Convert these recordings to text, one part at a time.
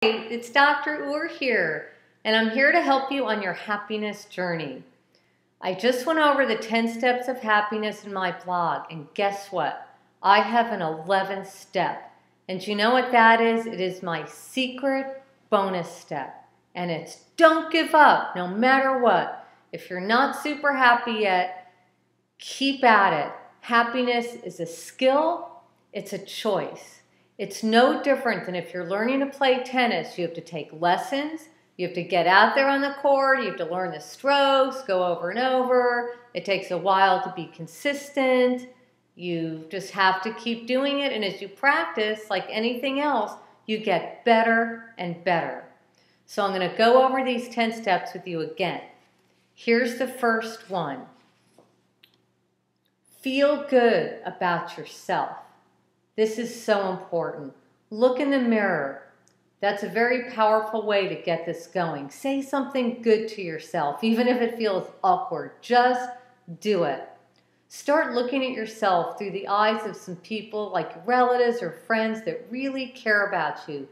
It's Dr. Ur here, and I'm here to help you on your happiness journey. I just went over the 10 steps of happiness in my blog, and guess what? I have an 11th step. And you know what that is? It is my secret bonus step. And it's don't give up, no matter what. If you're not super happy yet, keep at it. Happiness is a skill, it's a choice. It's no different than if you're learning to play tennis. You have to take lessons. You have to get out there on the court. You have to learn the strokes, go over and over. It takes a while to be consistent. You just have to keep doing it. And as you practice, like anything else, you get better and better. So I'm going to go over these 10 steps with you again. Here's the first one. Feel good about yourself. This is so important. Look in the mirror. That's a very powerful way to get this going. Say something good to yourself, even if it feels awkward. Just do it. Start looking at yourself through the eyes of some people like relatives or friends that really care about you.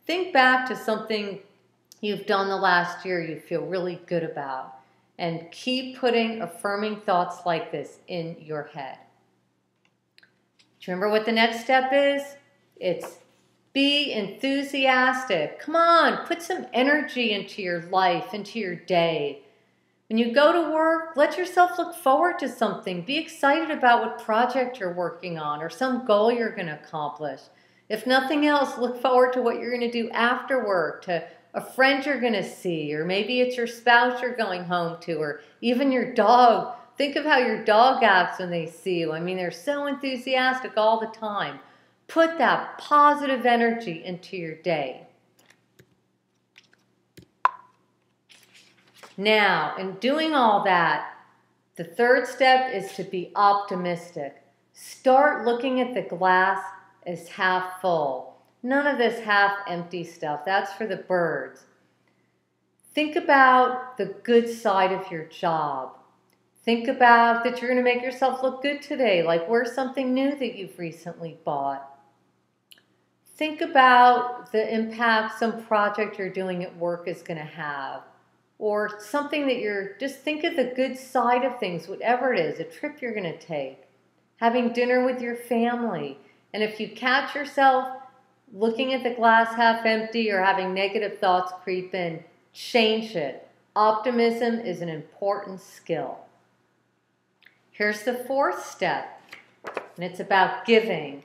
Think back to something you've done the last year you feel really good about, and keep putting affirming thoughts like this in your head. Do you remember what the next step is? It's be enthusiastic. Come on, put some energy into your life, into your day. When you go to work, let yourself look forward to something. Be excited about what project you're working on or some goal you're going to accomplish. If nothing else, look forward to what you're going to do after work, to a friend you're going to see, or maybe it's your spouse you're going home to, or even your dog. Think of how your dog acts when they see you. I mean, they're so enthusiastic all the time. Put that positive energy into your day. Now, in doing all that, the third step is to be optimistic. Start looking at the glass as half full. None of this half empty stuff. That's for the birds. Think about the good side of your job. Think about that you're going to make yourself look good today, like wear something new that you've recently bought. Think about the impact some project you're doing at work is going to have, or something that just think of the good side of things, whatever it is, a trip you're going to take, having dinner with your family. And if you catch yourself looking at the glass half empty or having negative thoughts creep in, change it. Optimism is an important skill. Here's the fourth step, and it's about giving.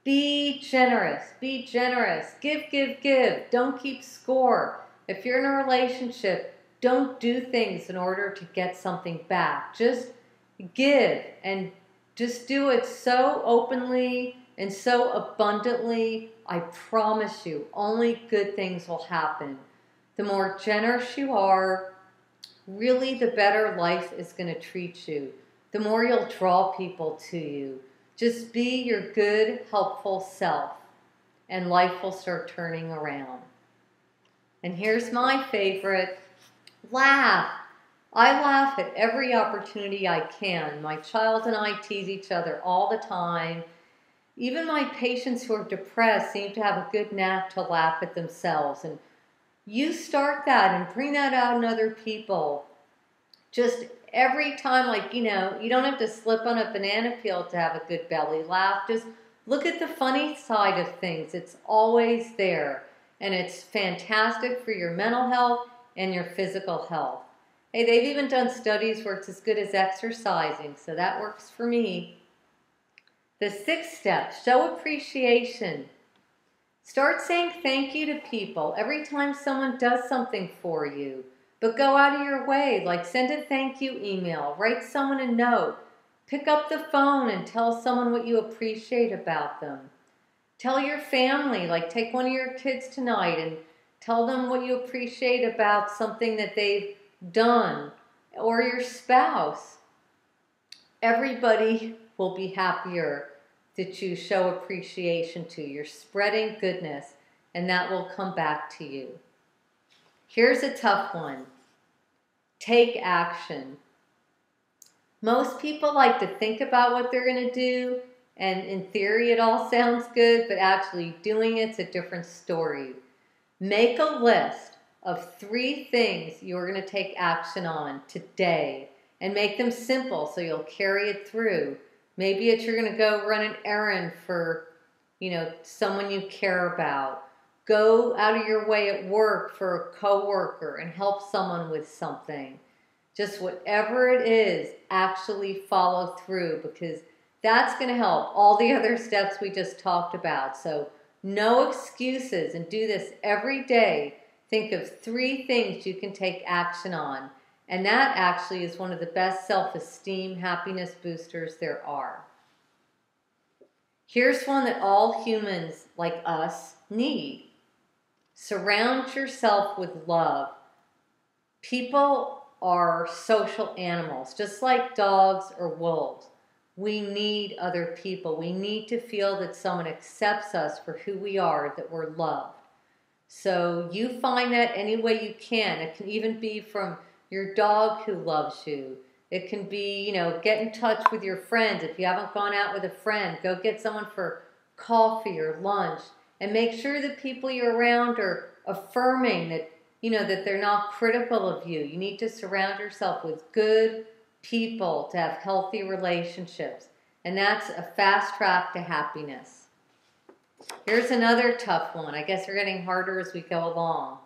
Be generous. Be generous. Give, give, give. Don't keep score. If you're in a relationship, don't do things in order to get something back. Just give, and just do it so openly and so abundantly. I promise you, only good things will happen. The more generous you are, really the better life is going to treat you. The more you'll draw people to you. Just be your good, helpful self, and life will start turning around. And here's my favorite. Laugh. I laugh at every opportunity I can. My child and I tease each other all the time. Even my patients who are depressed seem to have a good knack to laugh at themselves. And you start that and bring that out in other people. Just every time, like, you don't have to slip on a banana peel to have a good belly laugh. Just look at the funny side of things. It's always there. And it's fantastic for your mental health and your physical health. Hey, they've even done studies where it's as good as exercising, so that works for me. The sixth step, show appreciation. Start saying thank you to people every time someone does something for you. But go out of your way, like send a thank you email, write someone a note, pick up the phone and tell someone what you appreciate about them. Tell your family, like take one of your kids tonight and tell them what you appreciate about something that they've done, or your spouse. Everybody will be happier that you show appreciation to. You're spreading goodness, and that will come back to you. Here's a tough one. Take action. Most people like to think about what they're going to do, and in theory it all sounds good, but actually doing it's a different story. Make a list of 3 things you're going to take action on today and make them simple so you'll carry it through. Maybe it's you're going to go run an errand for, someone you care about. Go out of your way at work for a coworker and help someone with something. Just whatever it is, actually follow through, because that's going to help all the other steps we just talked about. So no excuses, and do this every day. Think of 3 things you can take action on. And that actually is one of the best self-esteem, happiness boosters there are. Here's one that all humans like us need. Surround yourself with love. People are social animals, just like dogs or wolves. We need other people. We need to feel that someone accepts us for who we are, that we're loved. So you find that any way you can. It can even be from your dog who loves you. It can be, get in touch with your friends. If you haven't gone out with a friend, go get someone for coffee or lunch. And make sure that people you're around are affirming that, that they're not critical of you. You need to surround yourself with good people to have healthy relationships. And that's a fast track to happiness. Here's another tough one. I guess they're getting harder as we go along.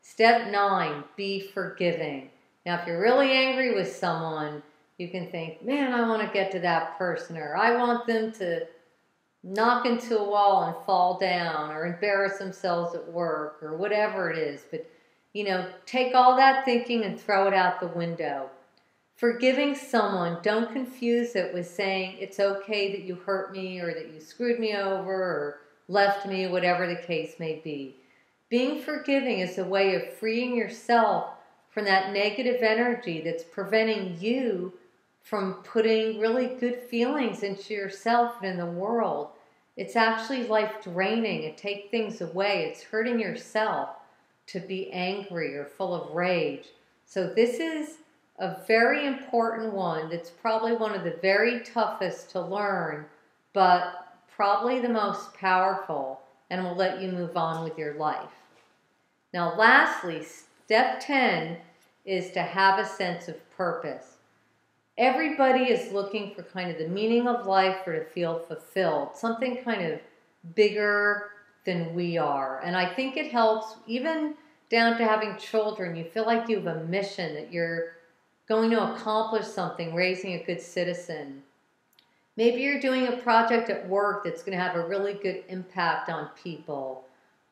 Step 9, be forgiving. Now, if you're really angry with someone, you can think, man, I want to get to that person, or I want them to knock into a wall and fall down, or embarrass themselves at work, or whatever it is. But, take all that thinking and throw it out the window. Forgiving someone, don't confuse it with saying it's okay that you hurt me, or that you screwed me over, or left me, whatever the case may be. Being forgiving is a way of freeing yourself from that negative energy that's preventing you from putting really good feelings into yourself and in the world. It's actually life draining. It takes things away. It's hurting yourself to be angry or full of rage. So this is a very important one that's probably one of the very toughest to learn, but probably the most powerful, and will let you move on with your life. Now lastly, step 10 is to have a sense of purpose. Everybody is looking for kind of the meaning of life, or to feel fulfilled, something kind of bigger than we are. And I think it helps even down to having children. You feel like you have a mission, that you're going to accomplish something, raising a good citizen. Maybe you're doing a project at work that's going to have a really good impact on people,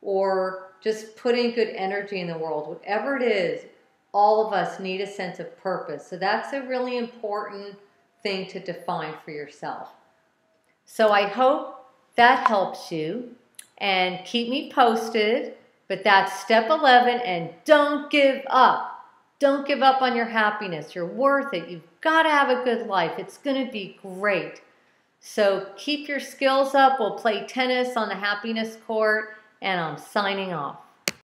or just putting good energy in the world. Whatever it is, all of us need a sense of purpose. So that's a really important thing to define for yourself. So I hope that helps you, and keep me posted. But that's step 11, and don't give up. Don't give up on your happiness. You're worth it. You've got to have a good life. It's going to be great. So keep your skills up. We'll play tennis on the happiness court, and I'm signing off.